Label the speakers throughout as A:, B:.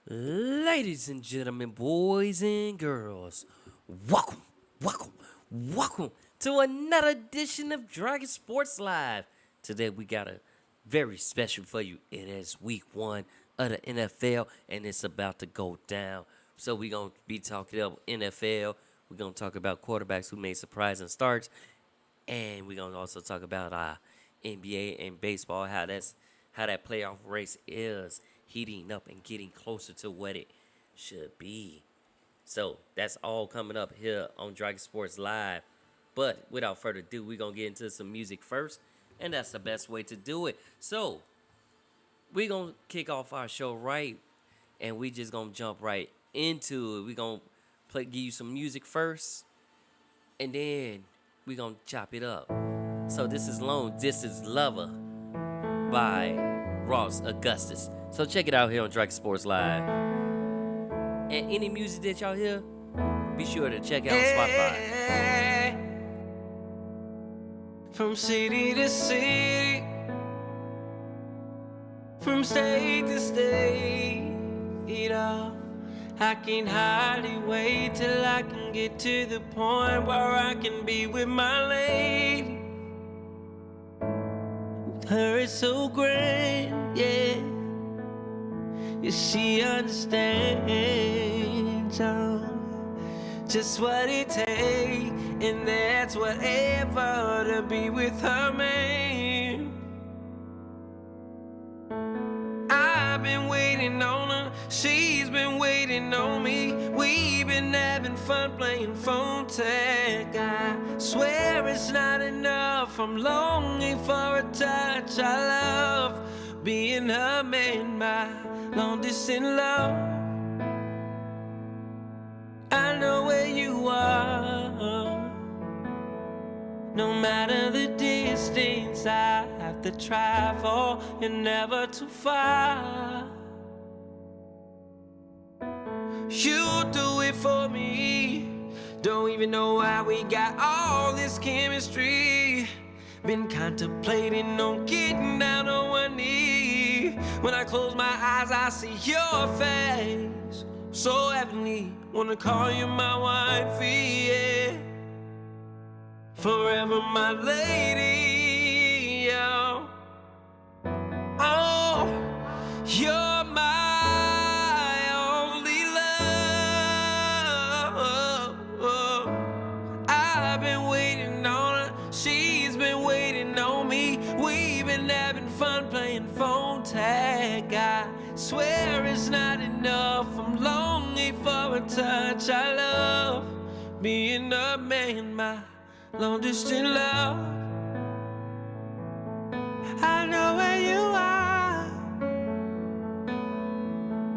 A: Ladies and gentlemen, boys and girls, welcome, welcome, welcome to another edition of Dragon Sports Live. Today we got a very special for you. It is week 1 of the NFL and it's about to go down. So we're going to be talking about NFL. We're going to talk about quarterbacks who made surprising starts. And we're going to also talk about NBA and baseball, how that playoff race is heating up and getting closer to what it should be. So that's all coming up here on Dragon Sports Live. But without further ado, we're going to get into some music first. And that's the best way to do it. So we're going to kick off our show right. And we just going to jump right into it. We're going to give you some music first. And then we're going to chop it up. So this is Lone, this is Lover by Augustus. So check it out here on Dragon Sports Live. And any music that y'all hear, be sure to check out Spotify.
B: From city to city, from state to state, I can hardly wait till I can get to the point where I can be with my lady. Her is so grand, yeah. She understands just what it takes, and that's whatever to be with her man. I've been waiting on her, she's been waiting on me. We've been having fun playing phone tag. I swear it's not enough, I'm longing for a touch. I love being her man, my long distance love. I know where you are. No matter the distance I have to travel, you're never too far. You do it for me. Don't even know how we got all this chemistry. Been contemplating on getting down on one knee. When I close my eyes, I see your face. So heavenly, wanna call you my wifey, yeah. Forever my lady, oh. Oh, you're my only love. I've been waiting on her, she's been waiting on me. We've been having fun playing phone tag. I swear it's not enough, I'm longing for a touch. I love being a man, my long distance love. I know where you are.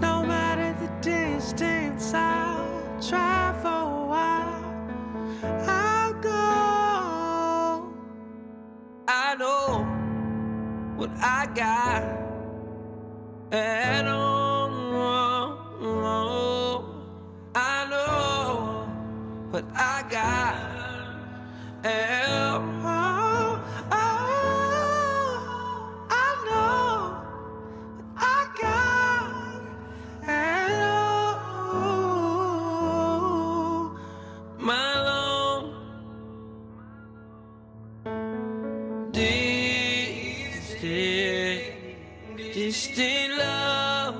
B: No matter the distance, I'll travel a while. I'll go. I know what I got at home. I know what I got at home. I know what I got at home. My long distant love.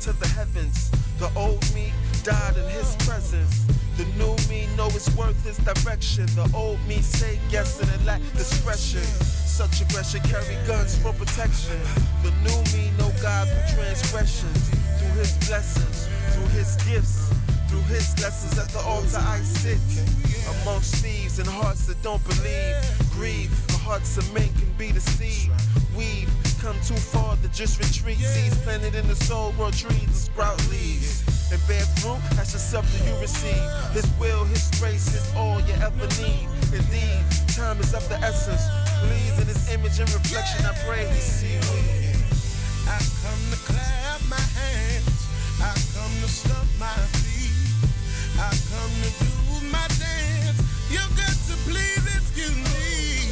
C: To the heavens, The old me died in his presence. The new me know its worth, his direction. The old me say guessing and lack discretion. Such aggression carry guns for protection. The new me know God through transgressions, through his blessings, through his gifts, through his lessons. At the altar I sit amongst thieves and hearts that don't believe. Grieve, the hearts of men can be deceived. We've come too far to just retreat. Seeds planted in the soul world, trees and sprout leaves and bear fruit. That's just something you receive. His will, his grace is all you ever need. Indeed, time is of the essence. Please, in his image and reflection, I pray he see me.
D: I come to clap my hands. I come to stomp my feet. I come to do my dance. You got to please excuse me.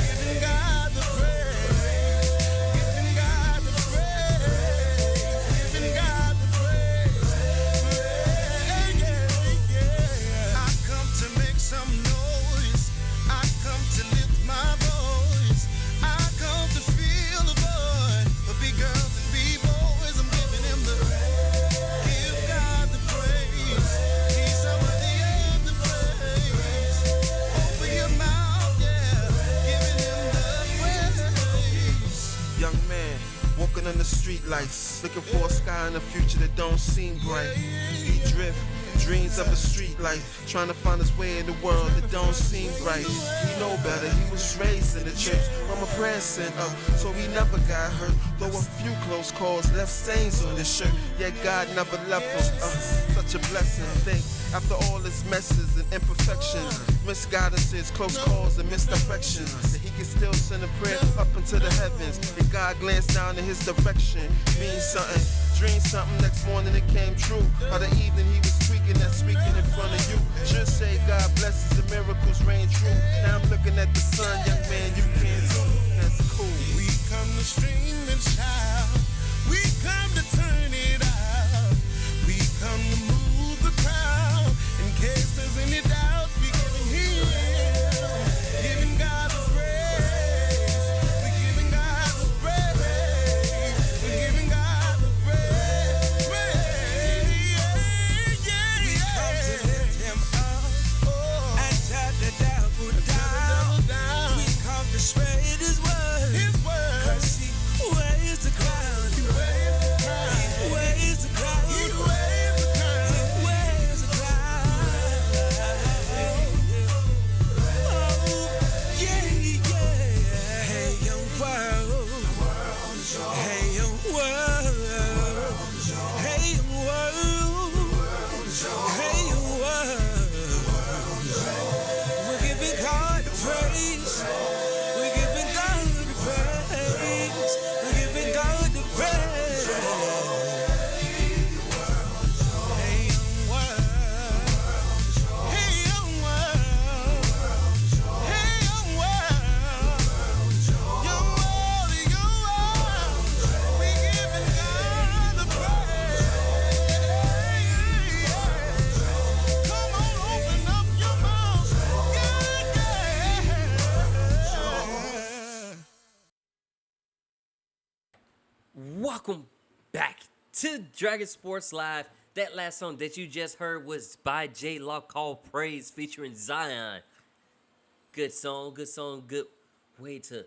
D: Giving God the praise. Giving God the praise. Giving God the praise. Yeah. I come to make some noise. I come to lift my voice. I come to feel the void for big girls and big boys. I'm giving him the give God the praise. He's so worthy of the praise. Open your mouth, yeah, giving him the praise.
C: Young man, walking under street lights, looking for a sky in the future that don't seem bright. He drift, dreams of a street life, trying to find his way in the world that don't seem right. He know better, he was raised in the church, mama prayer sent up, so he never got hurt. Though a few close calls left stains on his shirt, yet God never left him. Such a blessing, think. After all his messes and imperfections, misguidances, close calls and misdirections, that he can still send a prayer up into the heavens, and God glanced down in his direction. Means something, dreamed something, next morning it came true. By the evening he was tweaking and speaking in front of you. Should say God blesses and miracles reign true. Now I'm looking at the sun, young man, you can't do. That's cool.
D: We come to stream and shout. We come to turn it out. We come to move the crowd. In case there's any doubt, we giving him, giving God the praise. We giving God the praise. We giving God the praise. We come to lift him up and tear the devil down. We come to spread his word. His word. 'Cause he weighs the crown. He weighs the crown. He weighs the crown. He weighs the crown. He weighs the crown. Oh, yeah. Hey, young world. Hey, young world. Hey, young world. Hey, young world. We're giving God the praise. We're giving God the praise. We're giving God the praise. Hey, young world. Hey, young world. Hey, young world. Young world, young world. We're giving God the praise. Come on, open up your mouth. Yeah.
A: Welcome back to Dragon Sports Live. That last song that you just heard was by J Law called Praise featuring Zion. Good song, good way to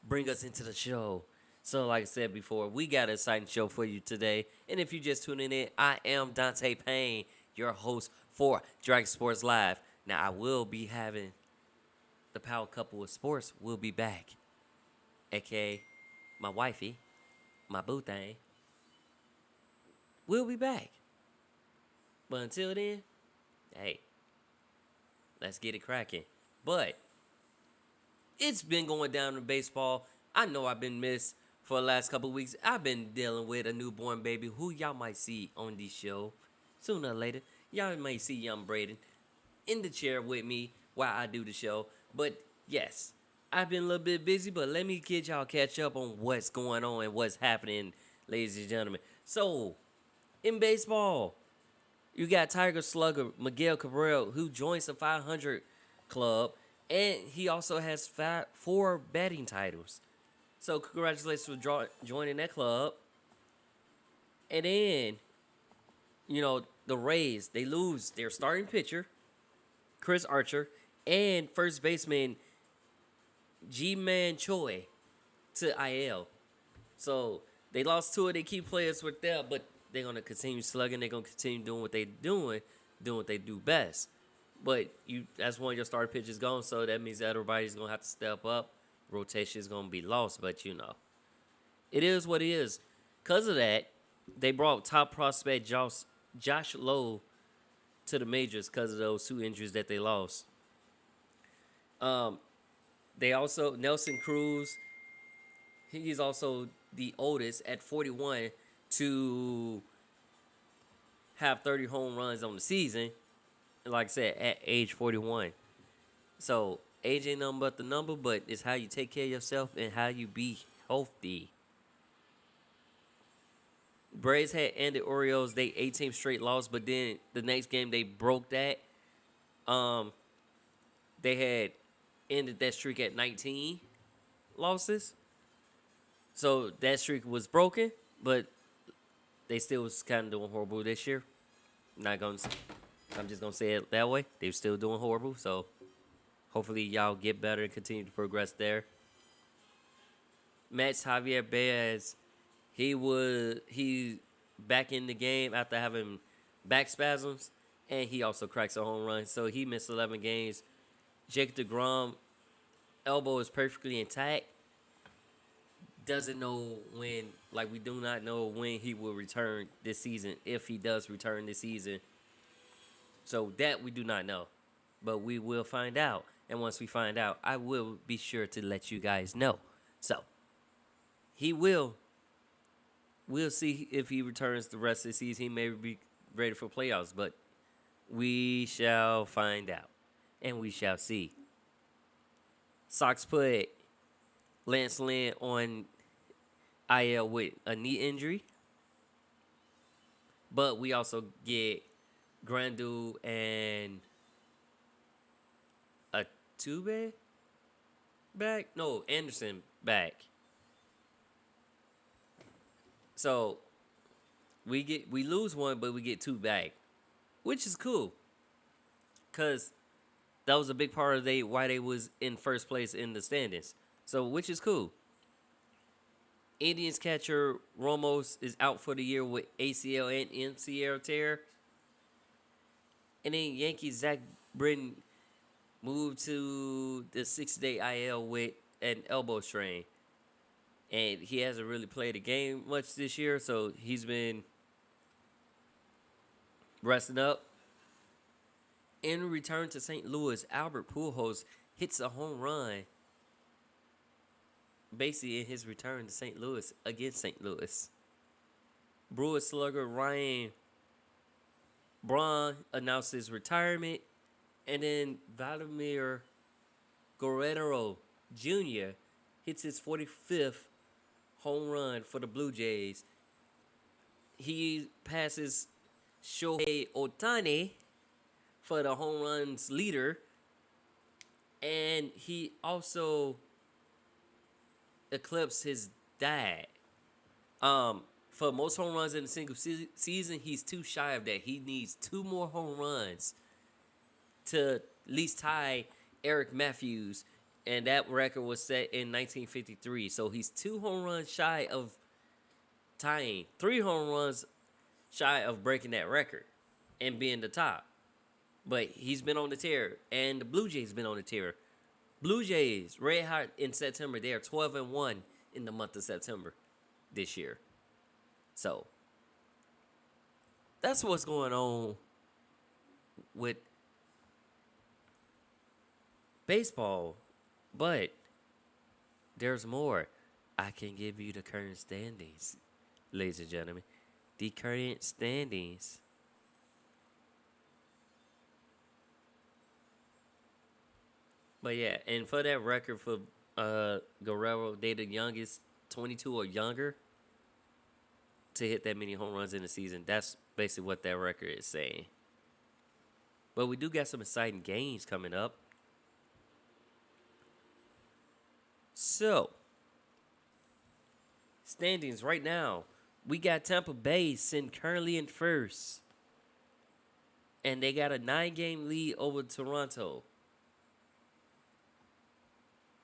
A: bring us into the show. So like I said before, we got an exciting show for you today. And if you just tuning in, I am Dante Payne, your host for Dragon Sports Live. Now I will be having the power couple of sports will be back. AKA my wifey, my boo thing. We'll be back. But until then, hey, let's get it cracking. But it's been going down in baseball. I know I've been missed for the last couple of weeks. I've been dealing with a newborn baby who y'all might see on this show sooner or later. Y'all might see young Braden in the chair with me while I do the show. But yes, I've been a little bit busy, but let me get y'all catch up on what's going on and what's happening, ladies and gentlemen. So, in baseball, you got Tiggers Slugger Miguel Cabrera, who joins the 500 club, and he also has 4 batting titles. So, congratulations for joining that club. And then, the Rays, they lose their starting pitcher, Chris Archer, and first baseman Ji-Man Choi to IL. So they lost two of their key players with that, but they're gonna continue slugging. They're gonna continue doing what they're doing what they do best. But that's one of your starter pitchers gone, so that means that everybody's gonna have to step up. Rotation is gonna be lost, but it is what it is. Because of that, they brought top prospect Josh Lowe to the majors because of those two injuries that they lost. They also Nelson Cruz. He's also the oldest at 41 to have 30 home runs on the season. Like I said, at age 41. So age ain't nothing but the number, but it's how you take care of yourself and how you be healthy. Braves had ended Orioles. They 18 straight loss, but then the next game they broke that. They had ended that streak at 19 losses. So that streak was broken, but they still was kind of doing horrible this year. I'm just gonna say it that way. They're still doing horrible. So hopefully y'all get better and continue to progress there. Mets Javier Baez, he back in the game after having back spasms, and he also cracks a home run. So he missed 11 games. Jake DeGrom, elbow is perfectly intact. Doesn't know when, we do not know when he will return this season, if he does return this season. So that we do not know. But we will find out. And once we find out, I will be sure to let you guys know. So, we'll see if he returns the rest of the season. He may be ready for playoffs, but we shall find out. And we shall see. Sox put Lynn on IL with a knee injury. But we also get Grandul and a Tube back? No, Anderson back. So we lose one, but we get two back, which is cool. Cause that was a big part of why they was in first place in the standings. So which is cool. Indians catcher Ramos is out for the year with ACL and MCL tear. And then Yankees Zach Britton moved to the 6-day IL with an elbow strain. And he hasn't really played a game much this year, so he's been resting up. In return to St. Louis, Albert Pujols hits a home run basically in his return to St. Louis against St. Louis. Brewers slugger Ryan Braun announced his retirement, and then Vladimir Guerrero Jr. hits his 45th home run for the Blue Jays. He passes Shohei Ohtani for the home runs leader, and he also eclipsed his dad. For most home runs in a single season, he's too shy of that. He needs 2 more home runs to at least tie Eric Matthews, and that record was set in 1953. So he's 2 home runs shy of tying, 3 home runs shy of breaking that record and being the top. But he's been on the tear, and the Blue Jays been on the tear. Blue Jays, red hot in September. They are 12-1 in the month of September this year. So, that's what's going on with baseball. But there's more. I can give you the current standings, ladies and gentlemen. The current standings. But yeah, and for that record for Guerrero, they the youngest, 22 or younger, to hit that many home runs in the season. That's basically what that record is saying. But we do got some exciting games coming up. So, standings right now. We got Tampa Bay sitting currently in first. And they got a 9-game lead over Toronto.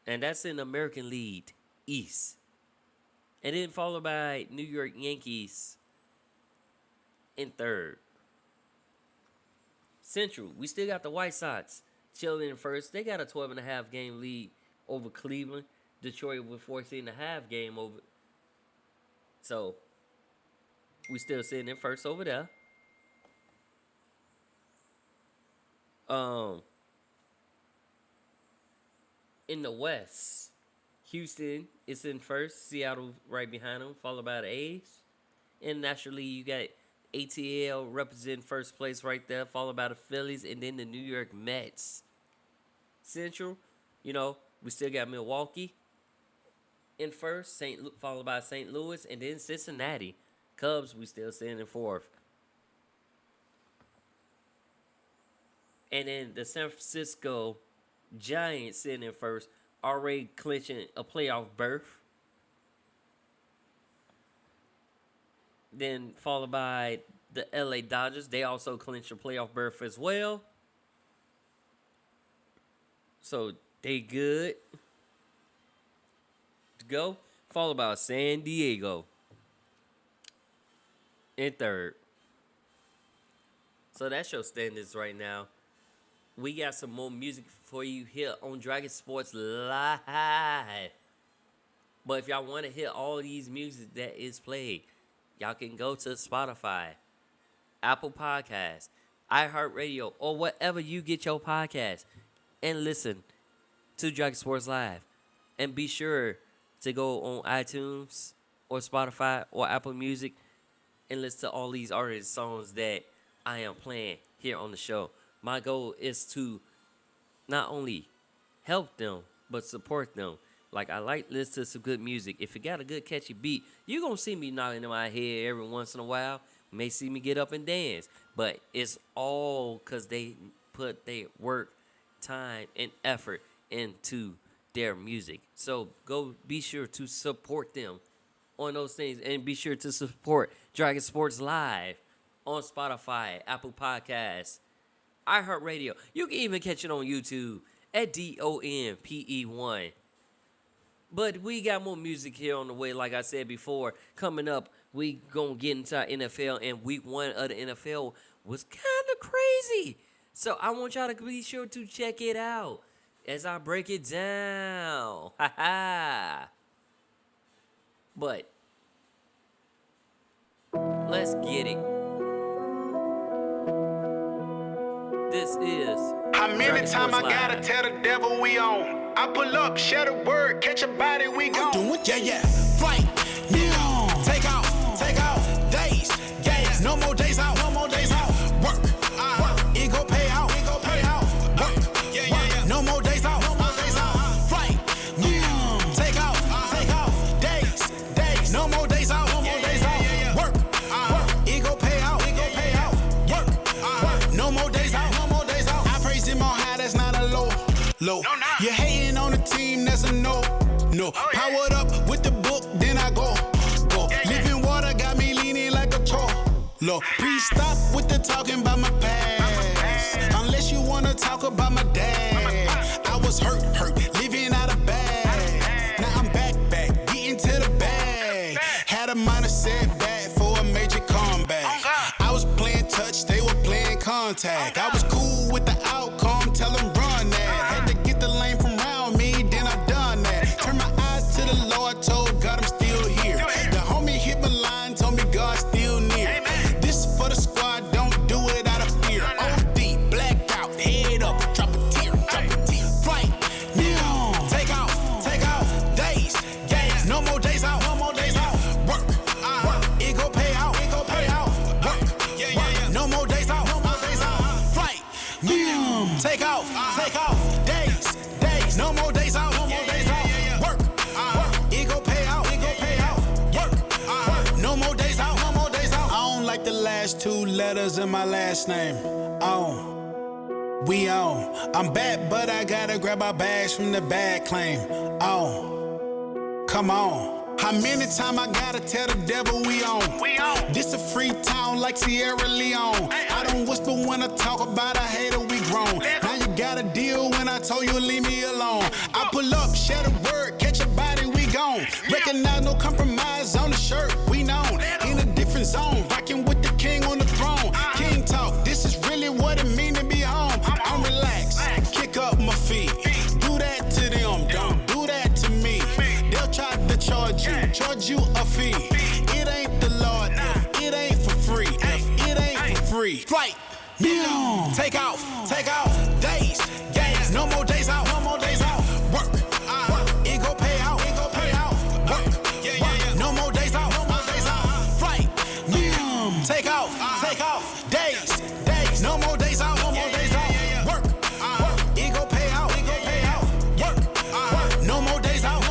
A: And that's in American League East. And then followed by New York Yankees in third. Central, we still got the White Sox chilling in first. They got a 12.5 game lead over Cleveland. Detroit with 14.5 game over. So, we still sitting in first over there. In the West, Houston is in first. Seattle right behind them, followed by the A's. And naturally, you got ATL representing first place right there, followed by the Phillies, and then the New York Mets. Central, we still got Milwaukee in first, followed by St. Louis, and then Cincinnati. Cubs, we still sitting in fourth. And then the San Francisco Giants sitting in first, already clinching a playoff berth. Then followed by the LA Dodgers. They also clinched a playoff berth as well. So they good to go. Followed by San Diego in third. So that's your standings right now. We got some more music for you here on Dragon Sports Live. But if y'all want to hear all these music that is played, y'all can go to Spotify, Apple Podcasts, iHeartRadio, or wherever you get your podcast and listen to Dragon Sports Live. And be sure to go on iTunes or Spotify or Apple Music and listen to all these artists' songs that I am playing here on the show. My goal is to not only help them, but support them. Like, I like listening to some good music. If you got a good catchy beat, you're going to see me knocking in my head every once in a while. You may see me get up and dance. But it's all because they put their work, time, and effort into their music. So go be sure to support them on those things. And be sure to support Dragon Sports Live on Spotify, Apple Podcasts, iHeartRadio. You can even catch it on YouTube at DOMPE1. But we got more music here on the way, like I said before. Coming up, we gonna get into our NFL, and week 1 of the NFL was kind of crazy. So I want y'all to be sure to check it out as I break it down. Ha ha. But let's get it. This is
E: how many
A: Dragon
E: times I
A: Sports
E: gotta
A: Live.
E: tell the devil we on? I pull up, share the word, catch a body, we gone.
D: Do it, yeah. Flight, yeah. Take out, days, gas. No more days out, Work, it go pay out, Work, yeah. No more days out, Flight, yeah. Take out, days. No more days out, Work, it go pay out, Work, no more days out, I praise him on high, that's not a low.
E: No, nah.
D: You hating on the team, that's a no. Powered up with the book, then I go. Living water got me leaning like a chore. Please stop with the talking about my past. Unless you wanna talk about my dad. I was hurt, living out of bag. Now I'm back, getting to the bag. Had a minor setback for a major comeback. I was playing touch, they were playing contact. I was cool with the outcome, tell them run that. Had to get the lane from around me, then I done that. Turn my eyes to the Lord, told God I'm still here. The homie hit my line, told me God's still near. This for the squad, don't do it out of fear. OD, blacked out, head up, drop a tear. Flight, yeah. Take out, days, gas. No more days out, Work, it go pay out, Work, yeah. No more days out, Flight, yeah. Take out, days. No more days out, Work, it go pay out, Work, no more days out, I don't like the last 2 letters in my last name. We on. I'm back, but I gotta grab my bags from the bag claim. Come on. How many times I gotta tell the devil we on? This a free town like Sierra Leone. I don't whisper when I talk about a hater, we grown. Now you gotta deal when I told you leave me alone. I pull up, share the word, catch a body, we gone. Recognize no compromise on the shirt, we known. In a different zone, rocking with the king on the throne. King talk, this is really what it mean to be home. I'm relaxed, kick up my feet. Do that to them, don't do that to me. They'll try to charge you a fee. It ain't the Lord, if it ain't for free, if it ain't for free. Flight, take off, days, no more days out, work, it go pay out, work, no more days out, flight, take off, days, no more days out, work, it go pay out, work, no more days out,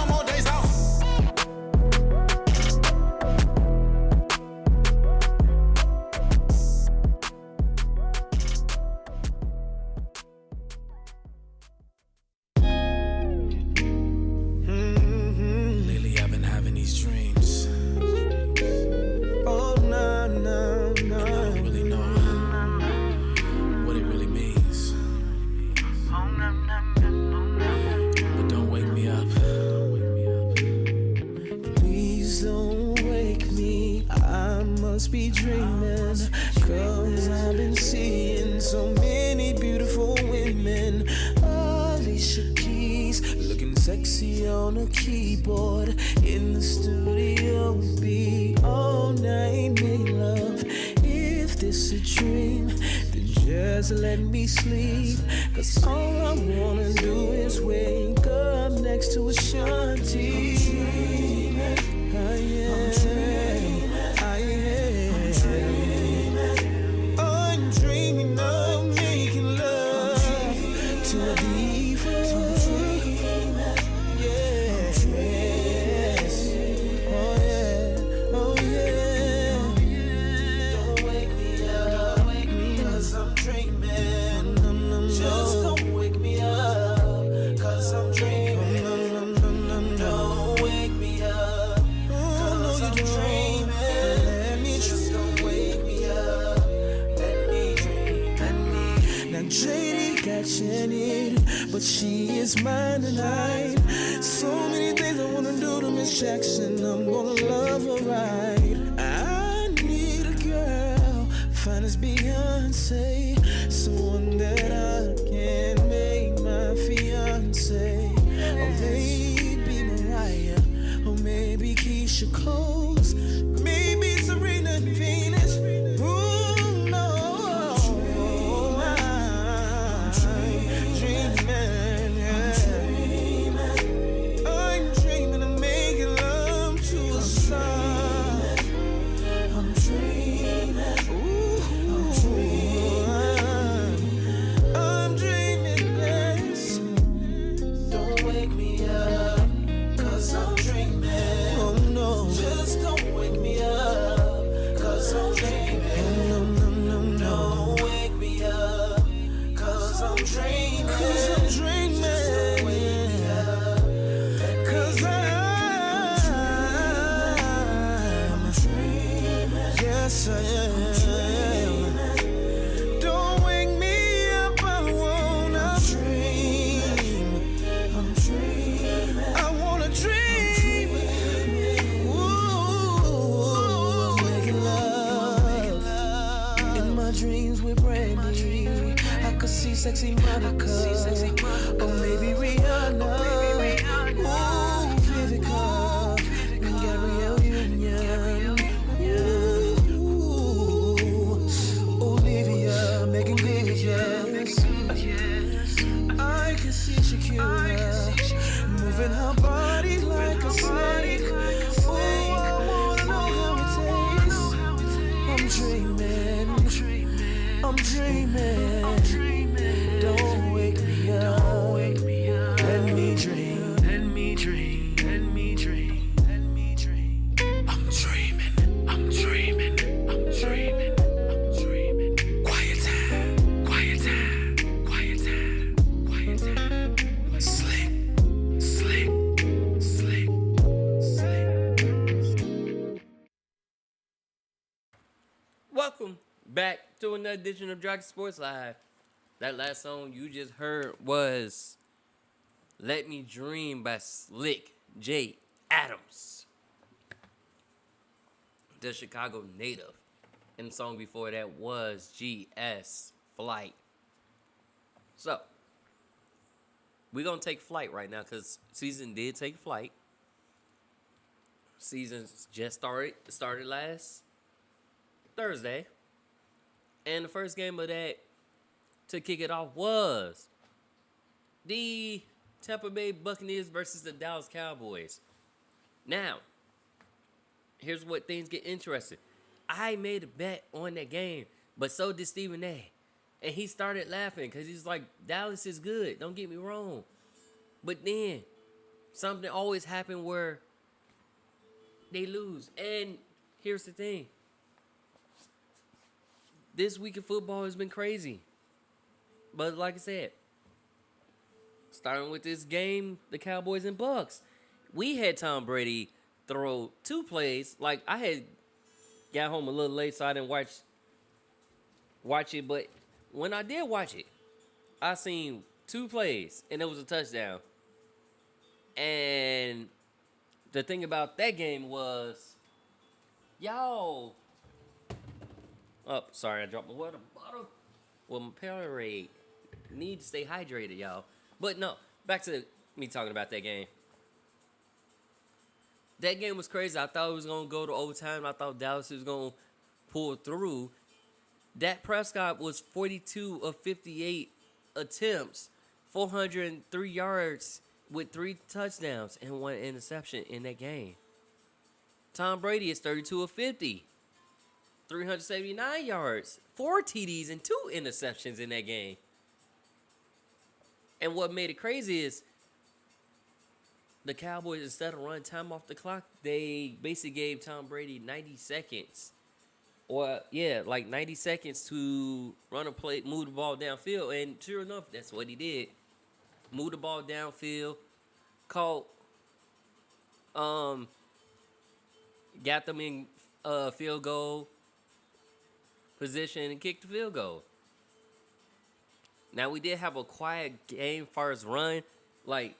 B: Lately I've been having these dreams.
D: Oh, no.
B: And I don't really know what it really means. But don't wake me up.
F: Please don't wake me, I must be dreaming. Cause I've been seeing so many beautiful women. Alicia Keys, looking sexy on a keyboard. In the studio, be all night, make love. If this a dream, then just let me sleep. Cause all I wanna do is wake up next to Ashanti. I'm dreaming of making love to a diva. Yes. Oh yeah. Don't wake me up, cause I'm dreaming. Just don't wake me up, cause I'm dreaming. Don't wake me up, cause I'm dreaming. Let me just don't wake me up. Let me dream. Now JD got Janet, but she is mine tonight. So many things I wanna do to Miss Jackson. I'm gonna love her right. I need a girl, fine as Beyonce, someone that I can make my fiance. Or maybe Mariah, or maybe Keisha Coles, maybe Serena Venus. Ooh, no. I'm dreaming, yeah. I'm dreaming of making love to a star. I'm dreaming. Ooh, I'm dreaming, yes. Don't wake me up, cause I'm dreaming. Oh no, just don't wake me up, cause I'm dreaming. No, don't wake me up, cause I'm dreaming. Cause I'm dreaming. Just don't wake me up, cause I'm dreaming. Yes, I am. Don't wake me up, I wanna dream. I'm dreaming. I wanna dream. Ooh, making love. In my dreams with Brandy, I could see sexy Monica, or maybe Rihanna. Ooh, Vivica, and Gabrielle Union. Ooh, Olivia, making good, yes. I can see Shakira moving her body like a snake. Oh, I wanna know how it tastes. I'm dreaming. Don't wake me up. Let me dream. I'm dreaming. Quiet time. Slick.
A: Back to another edition of Dragon Sports Live. That last song you just heard was Let Me Dream by Slick J. Adams, the Chicago native. And the song before that was GS Flight. So, we're going to take flight right now because season did take flight. Season just started last Thursday. And the first game of that to kick it off was the Tampa Bay Buccaneers versus the Dallas Cowboys. Now, here's what things get interesting. I made a bet on that game, but so did Stephen A. And he started laughing because he's like, Dallas is good. Don't get me wrong. But then, something always happened where they lose. And here's the thing. This week of football has been crazy. But like I said, starting with this game, the Cowboys and Bucks, we had Tom Brady throw 2 plays. Like, I had got home a little late, so I didn't watch it. But when I did watch it, I seen 2 plays, and it was a touchdown. And the thing about that game was, y'all... Oh, sorry, I dropped my water bottle. Well, my Powerade need to stay hydrated, y'all. But no, back to me talking about that game. That game was crazy. I thought it was going to go to overtime. I thought Dallas was going to pull through. Dak Prescott was 42 of 58 attempts, 403 yards with 3 touchdowns and 1 interception in that game. Tom Brady is 32 of 50. 379 yards, 4 TDs, and 2 interceptions in that game. And what made it crazy is the Cowboys, instead of running time off the clock, they basically gave Tom Brady 90 seconds. Or, 90 seconds to run a play, move the ball downfield. And sure enough, that's what he did. Move the ball downfield, caught, got them in field goal position and kicked the field goal. Now, we did have a quiet game far as run. That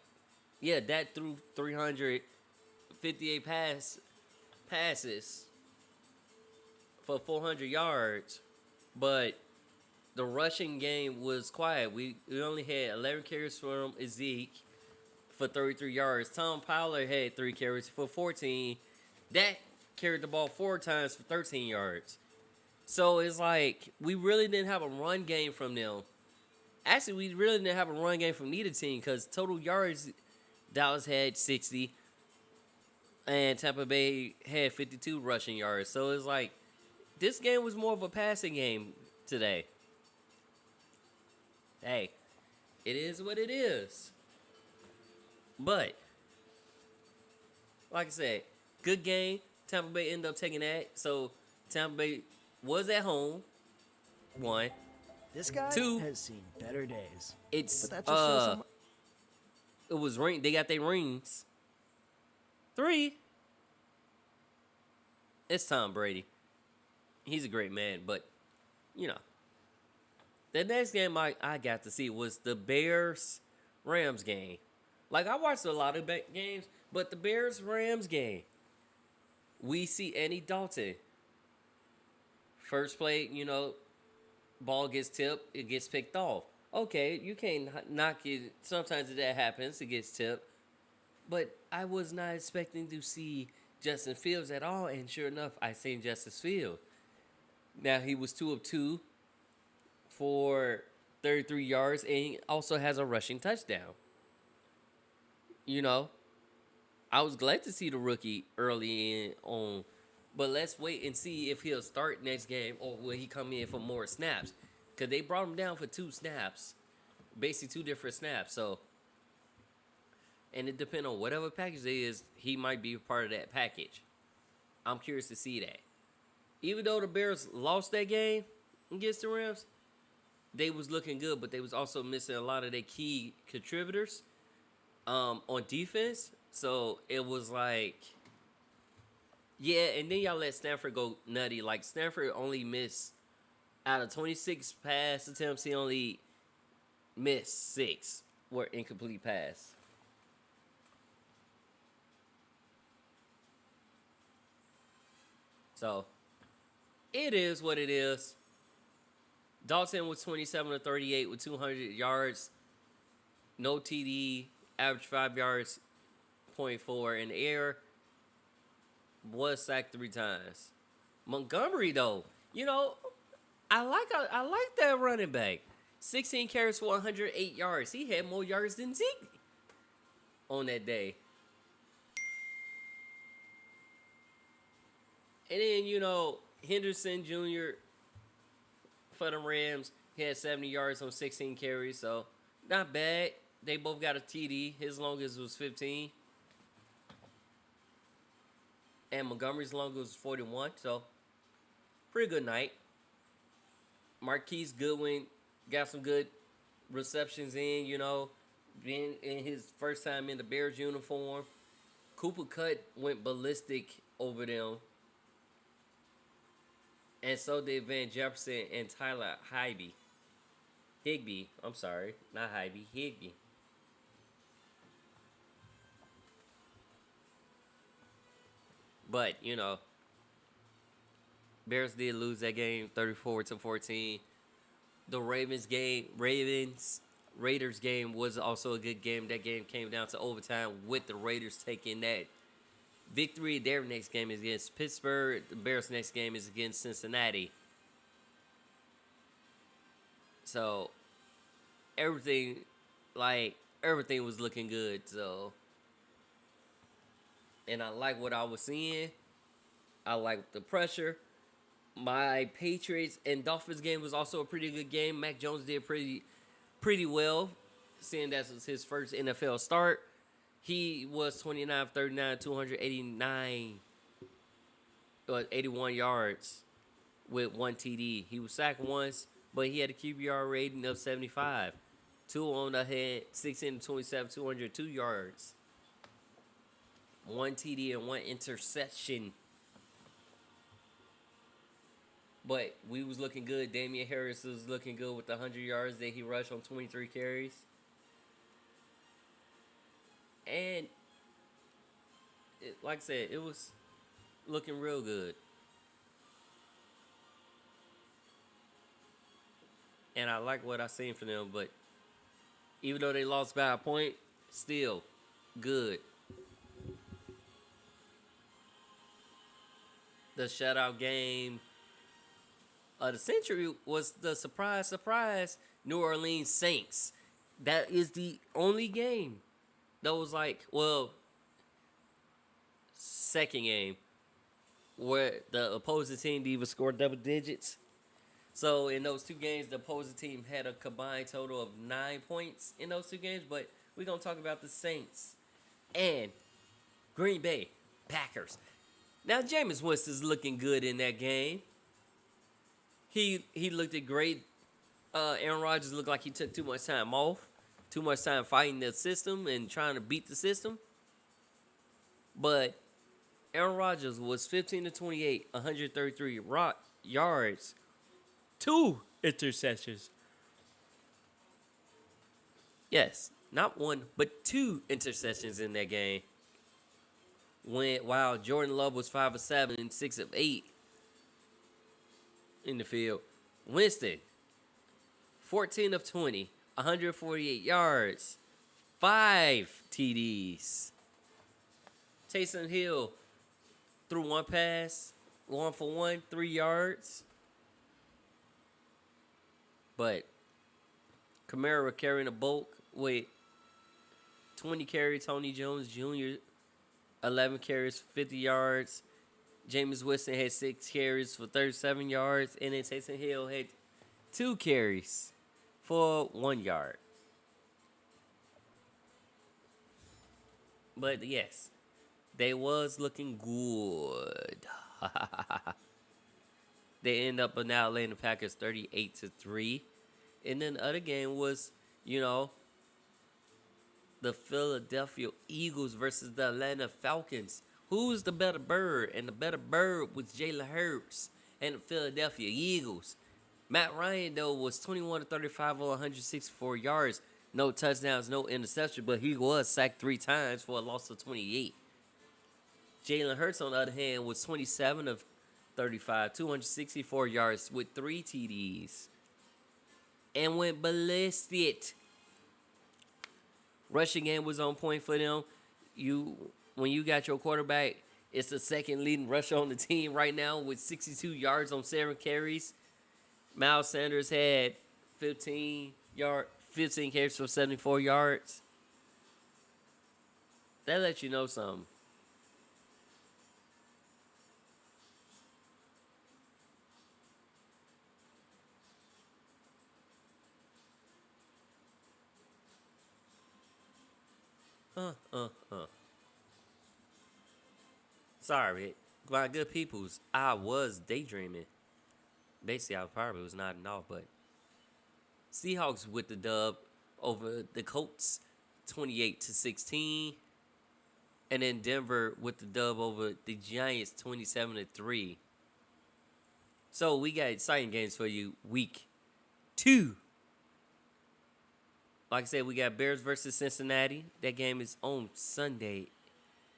A: threw 358 passes for 400 yards. But the rushing game was quiet. We only had 11 carries from Zeke for 33 yards. Tom Pollard had 3 carries for 14. Dak carried the ball 4 times for 13 yards. So it's like we really didn't have a run game from them. Actually, we really didn't have a run game from neither team because total yards, Dallas had 60 and Tampa Bay had 52 rushing yards. So it's like this game was more of a passing game today. Hey, it is what it is. But, like I said, good game. Tampa Bay ended up taking that. So, Tampa Bay was at home. 1.
G: This guy
A: 2.
G: has seen better days.
A: It's,
G: But that just shows how
A: it was ring. They got their rings. 3. It's Tom Brady. He's a great man, but, the next game I got to see was the Bears-Rams game. Like, I watched a lot of games, but the Bears-Rams game, we see Andy Dalton. First play, ball gets tipped, it gets picked off. Okay, you can't knock it. Sometimes that happens, it gets tipped. But I was not expecting to see Justin Fields at all, and sure enough, I seen Justin Fields. Now, he was 2 of 2 for 33 yards, and he also has a rushing touchdown. I was glad to see the rookie early on, but let's wait and see if he'll start next game or will he come in for more snaps. Because they brought him down for 2 snaps, basically 2 different snaps. So, and it depends on whatever package it is, he might be a part of that package. I'm curious to see that. Even though the Bears lost that game against the Rams, they was looking good, but they was also missing a lot of their key contributors on defense. So it was like, and then y'all let Stanford go nutty. Like, Stanford only missed Out of 26 pass attempts, he only missed 6 were incomplete pass. So, it is what it is. Dalton was 27 to 38 with 200 yards, no TD, average 5 yards, .4 in the air, was sacked 3 times. Montgomery, though, you know, I like that running back. 16 carries for 108 yards. He had more yards than Zeke on that day. And then, you know, Henderson Jr. for the Rams, he had 70 yards on 16 carries, so not bad. They both got a TD. His longest was 15. And Montgomery's longest was 41, so pretty good night. Marquise Goodwin got some good receptions in, you know, being in his first time in the Bears uniform. Cooper Kupp went ballistic over them. And so did Van Jefferson and Tyler Higbee. I'm sorry, not Higbee. But, you know, Bears did lose that game 34-14. The Raiders game was also a good game. That game came down to overtime with the Raiders taking that victory. Their next game is against Pittsburgh. The Bears' next game is against Cincinnati. So everything was looking good. So, and I like what I was seeing. I like the pressure. My Patriots and Dolphins game was also a pretty good game. Mac Jones did pretty well, seeing that was his first NFL start. He was 29-39, 81 yards with 1 TD. He was sacked once, but he had a QBR rating of 75. 2 on the head, 16-27, 202 yards. 1 TD and 1 interception. But we was looking good. Damian Harris was looking good with the 100 yards that he rushed on 23 carries. And, like I said, it was looking real good. And I like what I seen from them. But even though they lost by a point, still good. The shutout game of the century was the surprise New Orleans Saints. That is the only game that was like, well, second game where the opposing team even scored double digits. So in those 2 games, the opposing team had a combined total of 9 points in those 2 games. But we're going to talk about the Saints and Green Bay Packers. Now, Jameis Winston's looking good in that game. He looked at great. Aaron Rodgers looked like he took too much time off. Too much time fighting the system and trying to beat the system. But Aaron Rodgers was 15-28, 133 yards, 2 interceptions. Yes, not 1, but 2 interceptions in that game. While Jordan Love was 5 of 7 and 6 of 8 in the field. Winston, 14 of 20, 148 yards, 5 TDs. Taysom Hill threw 1 pass, 1 for 1, 3 yards. But Kamara carrying a bulk with 20 carries. Tony Jones Jr., 11 carries, 50 yards. Jameis Winston had 6 carries for 37 yards. And then Taysom Hill had 2 carries for 1 yard. But yes, they was looking good. They end up now laying the Packers 38-3. And then the other game was, you know, the Philadelphia Eagles versus the Atlanta Falcons. Who's the better bird? And the better bird was Jalen Hurts and the Philadelphia Eagles. Matt Ryan, though, was 21 to 35 on 164 yards. No touchdowns, no interception, but he was sacked 3 times for a loss of 28. Jalen Hurts, on the other hand, was 27 of 35, 264 yards with 3 TDs. And went ballistic. Rushing game was on point for them. When you got your quarterback, it's the second leading rusher on the team right now with 62 yards on 7 carries. Miles Sanders had 15 carries for 74 yards. That lets you know something. Sorry, my good peoples. I was daydreaming. Basically, I probably was nodding off, but Seahawks with the dub over the Colts, 28-16, and then Denver with the dub over the Giants, 27-3. So we got exciting games for you, week 2. Like I said, we got Bears versus Cincinnati. That game is on Sunday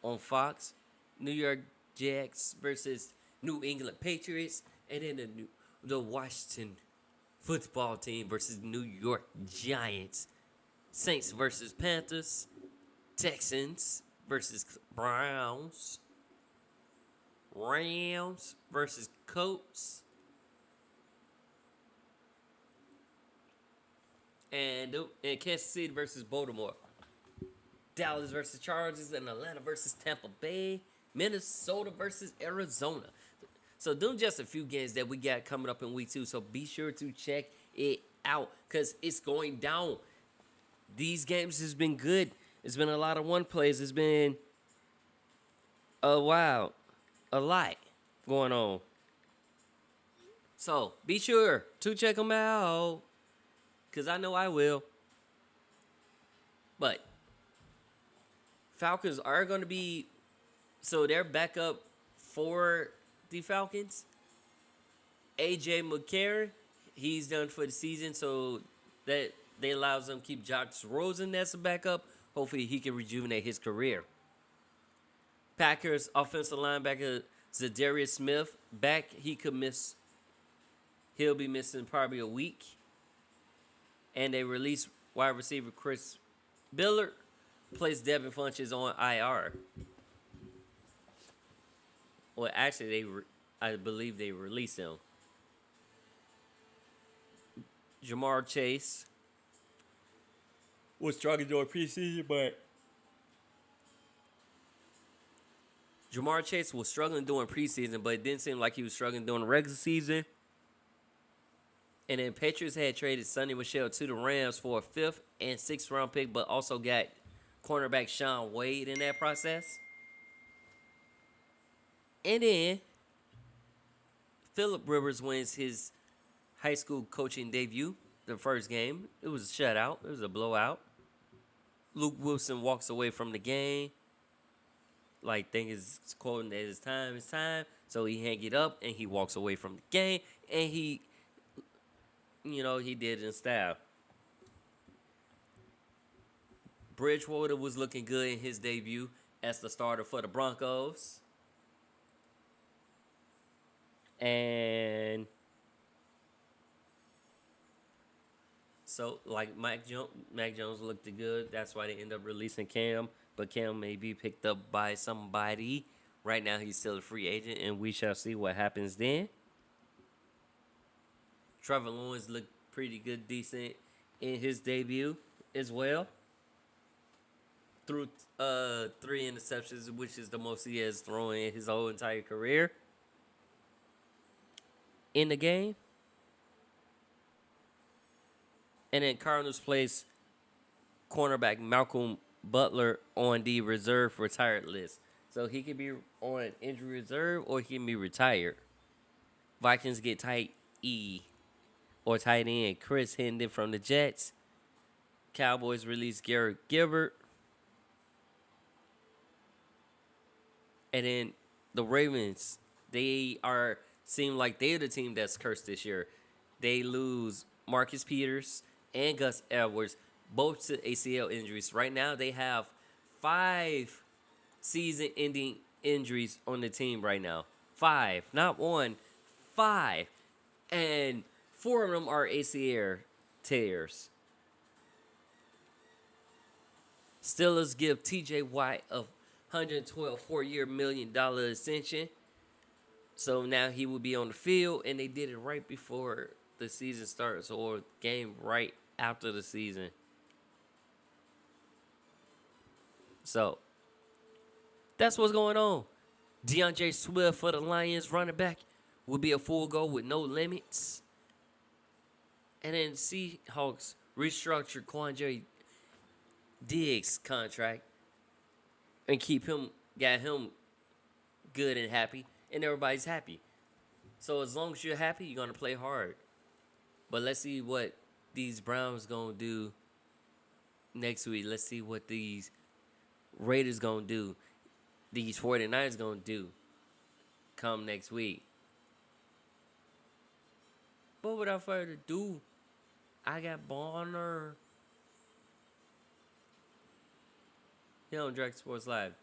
A: on Fox. New York Jets versus New England Patriots. And then the Washington football team versus New York Giants. Saints versus Panthers. Texans versus Browns. Rams versus Colts. And Kansas City versus Baltimore. Dallas versus Chargers, and Atlanta versus Tampa Bay. Minnesota versus Arizona. So them just a few games that we got coming up in week 2. So be sure to check it out because it's going down. These games has been good. It's been a lot of one plays. It's been a lot going on. So be sure to check them out. Because I know I will. But Falcons are going to be... So they're back up for the Falcons. A.J. McCarron, he's done for the season. So that allows them to keep Josh Rosen as a backup. Hopefully he can rejuvenate his career. Packers offensive linebacker Za Darius Smith back. He'll be missing probably a week. And they released wide receiver Chris Bliar, placed Devin Funches on IR. Well, actually, I believe they released him. Jamar Chase was struggling during preseason, but it didn't seem like he was struggling during the regular season. And then Patriots had traded Sonny Michel to the Rams for a 5th and 6th round pick, but also got cornerback Sean Wade in that process. And then Phillip Rivers wins his high school coaching debut, the first game. It was a shutout. It was a blowout. Luke Wilson walks away from the game. Like, think is quoting that it's time. So he hang it up and he walks away from the game. And he did it in style. Bridgewater was looking good in his debut as the starter for the Broncos. And so, like, Mac Jones looked good. That's why they end up releasing Cam. But Cam may be picked up by somebody. Right now, he's still a free agent, and we shall see what happens then. Trevor Lawrence looked pretty good, decent in his debut as well. Threw 3 interceptions, which is the most he has thrown in his whole entire career. In the game. And then Cardinals placed cornerback Malcolm Butler on the reserve retired list. So he could be on injury reserve or he can be retired. Vikings get tight end Chris Hendon from the Jets. Cowboys release Garrett Gilbert. And then the Ravens, seem like they're the team that's cursed this year. they lose Marcus Peters and Gus Edwards, both to ACL injuries. Right now, they have 5 season-ending injuries on the team right now. 5, not 1, 5. And 4 of them are ACL tears. Steelers give TJ Watt a 112 4-year $1 million extension. So now he will be on the field, and they did it right before the season starts, or game right after the season. So that's what's going on. DeAndre Swift for the Lions running back will be a full go with no limits. And then Seahawks restructured Quandre Diggs' contract and got him good and happy, and everybody's happy. So as long as you're happy, you're gonna play hard. But let's see what these Browns gonna do next week. Let's see what these Raiders gonna do. These 49ers gonna do come next week. But without further ado, I got Bonner here on Dragon Sports Live.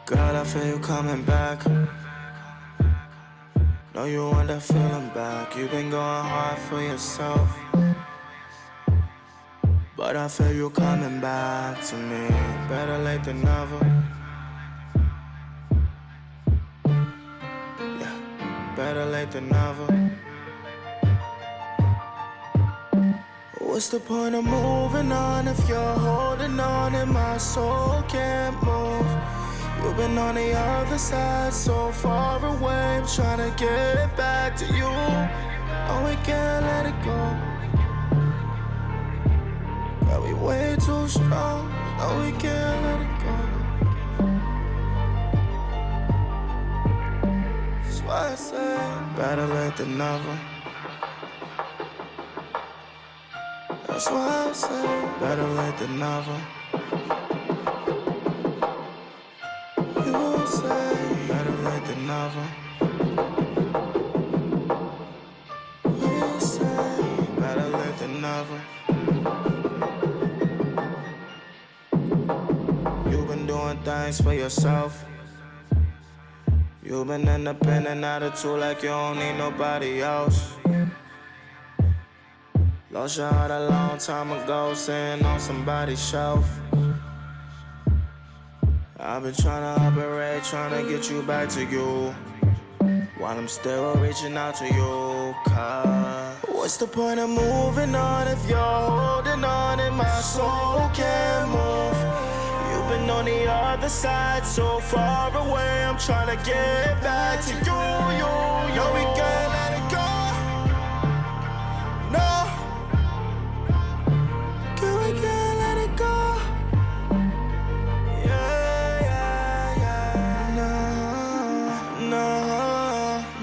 F: Girl, I feel you coming back. Know you want that feeling back. You've been going hard for yourself, but I feel you coming back to me. Better late than never. Yeah, better late than never. What's the point of moving on if you're holding on and my soul can't move? You've been on the other side, so far away. I'm trying to get back to you. Oh, we can't let it go. Girl, we way too strong. Oh, we can't let it go. That's why I say better late than never. That's why I say better late than never. You say better late than never. You say better late than never. You've been doing things for yourself. You've been independent attitude like you don't need nobody else. Lost your heart a long time ago, sitting on somebody's shelf. I've been trying to operate, trying to get you back to you, while I'm still reaching out to you. Cause what's the point of moving on if you're holding on and my soul can't move? You've been on the other side, so far away. I'm trying to get back to you. No, we can't let it go. No. We can't let it go. Yeah, yeah, yeah. No, no,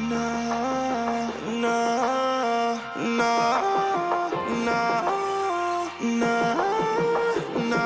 F: no, no, no, no, no, no.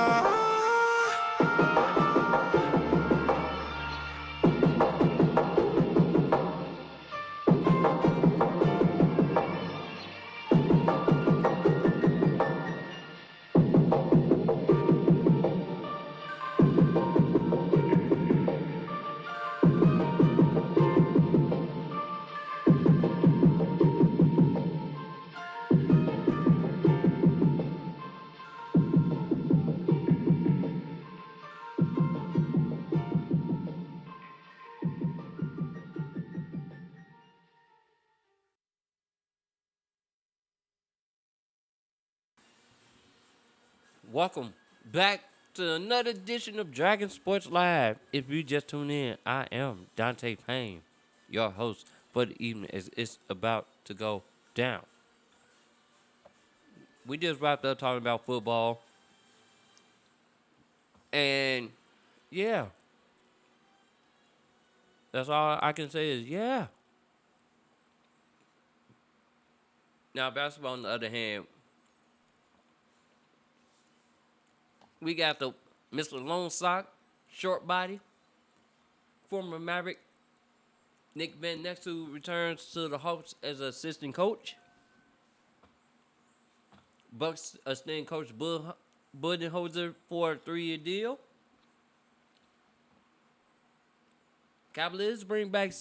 A: Welcome back to another edition of Dragon Sports Live. If you just tuned in, I am Dante Payne, your host for the evening as it's about to go down. We just wrapped up talking about football. And yeah. That's all I can say is yeah. Now basketball on the other hand, we got the Mr. Lone Sock, short body, former Maverick, Nick Van Exel returns to the Hawks as an assistant coach. Bucks assistant coach Budenholzer for a 3-year deal. Cavaliers bring back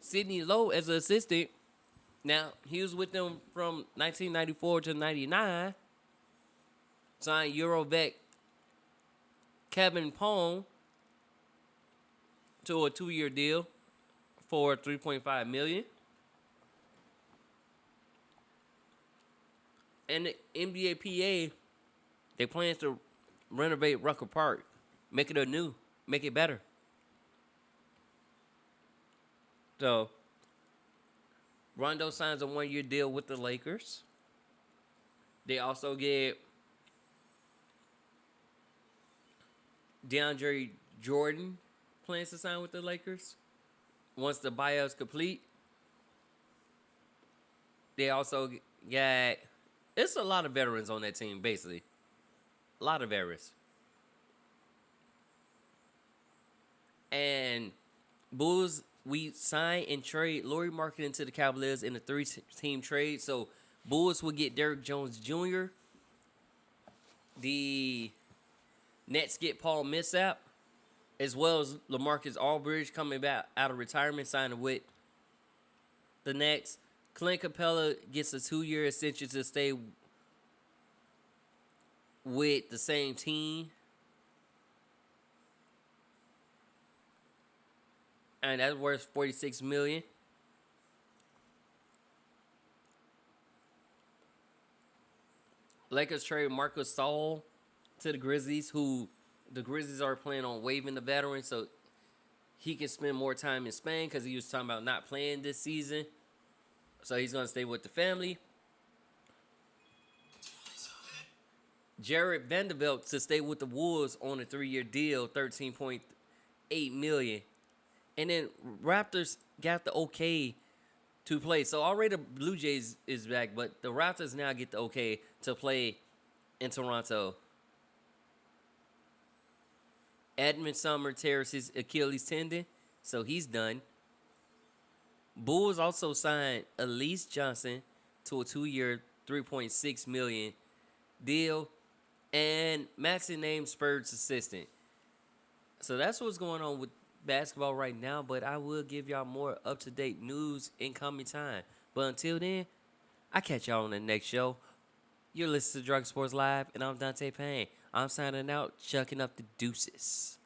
A: Sidney Lowe as an assistant. Now, he was with them from 1994 to 99. Signed Eurovet Kevin Pong to a 2-year deal for $3.5 million. And the NBA PA, they plan to renovate Rucker Park, make it anew, make it better. So, Rondo signs a 1-year deal with the Lakers. They also get DeAndre Jordan plans to sign with the Lakers once the buyout's complete. They also got, it's a lot of veterans on that team, basically. A lot of veterans. And Bulls, we sign and trade Lauri Markkanen to the Cavaliers in a 3-team trade. So Bulls will get Derrick Jones Jr. The Nets get Paul Millsap, as well as LaMarcus Aldridge coming back out of retirement, signing with the Nets. Clint Capella gets a 2-year extension to stay with the same team. And that's worth $46 million. Lakers trade Marcus Gasol to the Grizzlies, who the Grizzlies are planning on waiving the veteran so he can spend more time in Spain because he was talking about not playing this season. So he's going to stay with the family. Jared Vanderbilt to stay with the Wolves on a 3-year deal, $13.8 million. And then Raptors got the okay to play. So already the Blue Jays is back, but the Raptors now get the okay to play in Toronto. Edmund Summer tears his Achilles tendon, so he's done. Bulls also signed Elise Johnson to a 2-year, $3.6 million deal, and Maxson named Spurs assistant. So that's what's going on with basketball right now, but I will give y'all more up-to-date news in coming time. But until then, I catch y'all on the next show. You're listening to Drug Sports Live, and I'm Dante Payne. I'm signing out, chucking up the deuces.